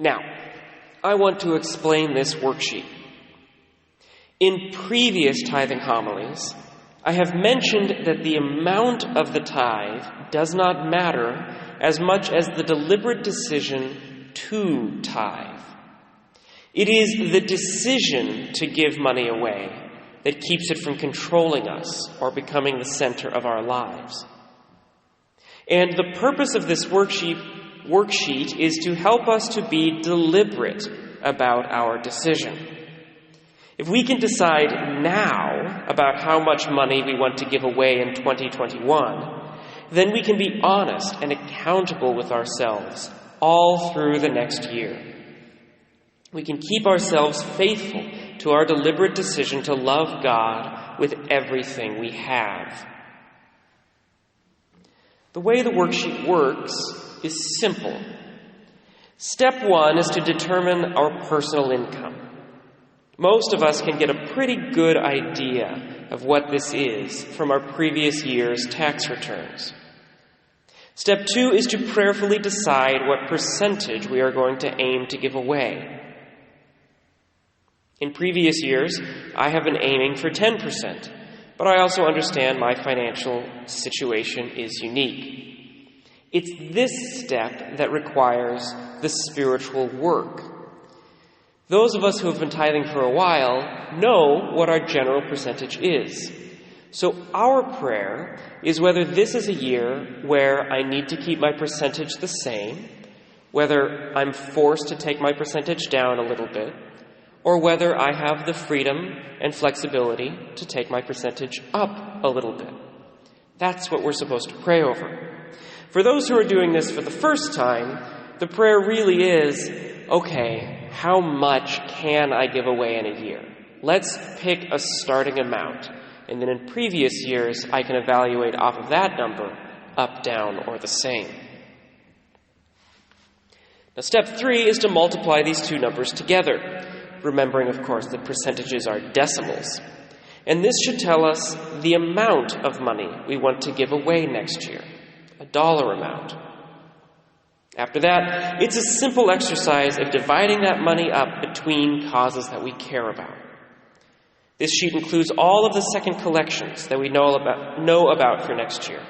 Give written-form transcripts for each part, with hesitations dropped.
Now, I want to explain this worksheet. In previous tithing homilies, I have mentioned that the amount of the tithe does not matter as much as the deliberate decision to tithe. It is the decision to give money away that keeps it from controlling us or becoming the center of our lives. And the purpose of this worksheet is to help us to be deliberate about our decision. If we can decide now about how much money we want to give away in 2021, then we can be honest and accountable with ourselves all through the next year. We can keep ourselves faithful to our deliberate decision to love God with everything we have. The way the worksheet works is simple. Step 1 is to determine our personal income. Most of us can get a pretty good idea of what this is from our previous year's tax returns. Step 2 is to prayerfully decide what percentage we are going to aim to give away. In previous years, I have been aiming for 10%, but I also understand my financial situation is unique. It's this step that requires the spiritual work. Those of us who have been tithing for a while know what our general percentage is. So our prayer is whether this is a year where I need to keep my percentage the same, whether I'm forced to take my percentage down a little bit, or whether I have the freedom and flexibility to take my percentage up a little bit. That's what we're supposed to pray over. For those who are doing this for the first time, the prayer really is, okay, how much can I give away in a year? Let's pick a starting amount, and then in previous years, I can evaluate off of that number, up, down, or the same. Now, step 3 is to multiply these two numbers together, remembering, of course, that percentages are decimals. And this should tell us the amount of money we want to give away next year, a dollar amount. After that, it's a simple exercise of dividing that money up between causes that we care about. This sheet includes all of the second collections that we know about for next year,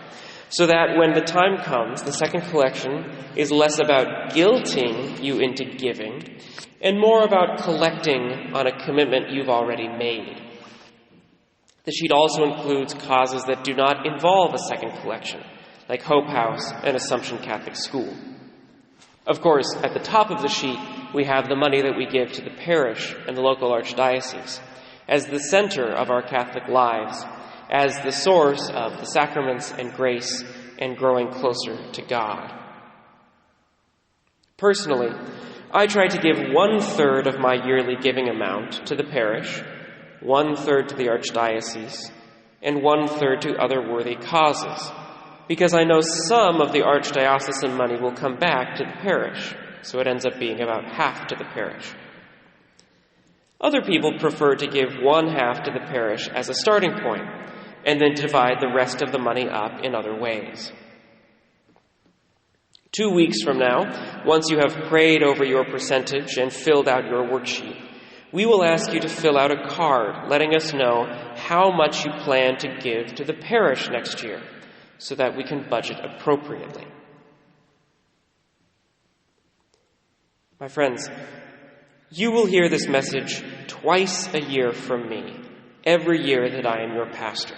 so that when the time comes, the second collection is less about guilting you into giving and more about collecting on a commitment you've already made. The sheet also includes causes that do not involve a second collection, like Hope House and Assumption Catholic School. Of course, at the top of the sheet, we have the money that we give to the parish and the local archdiocese as the center of our Catholic lives, as the source of the sacraments and grace and growing closer to God. Personally, I try to give 1/3 of my yearly giving amount to the parish, 1/3 to the archdiocese, and 1/3 to other worthy causes, because I know some of the archdiocesan money will come back to the parish, so it ends up being about half to the parish. Other people prefer to give 1/2 to the parish as a starting point, and then divide the rest of the money up in other ways. 2 weeks from now, once you have prayed over your percentage and filled out your worksheet, we will ask you to fill out a card letting us know how much you plan to give to the parish next year, so that we can budget appropriately. My friends, you will hear this message twice a year from me, every year that I am your pastor.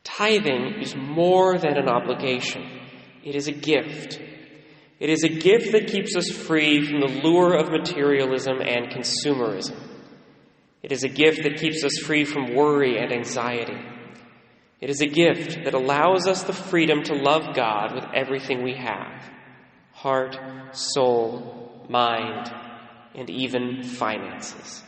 Tithing is more than an obligation. It is a gift. It is a gift that keeps us free from the lure of materialism and consumerism. It is a gift that keeps us free from worry and anxiety. It is a gift that allows us the freedom to love God with everything we have: heart, soul, mind, and even finances.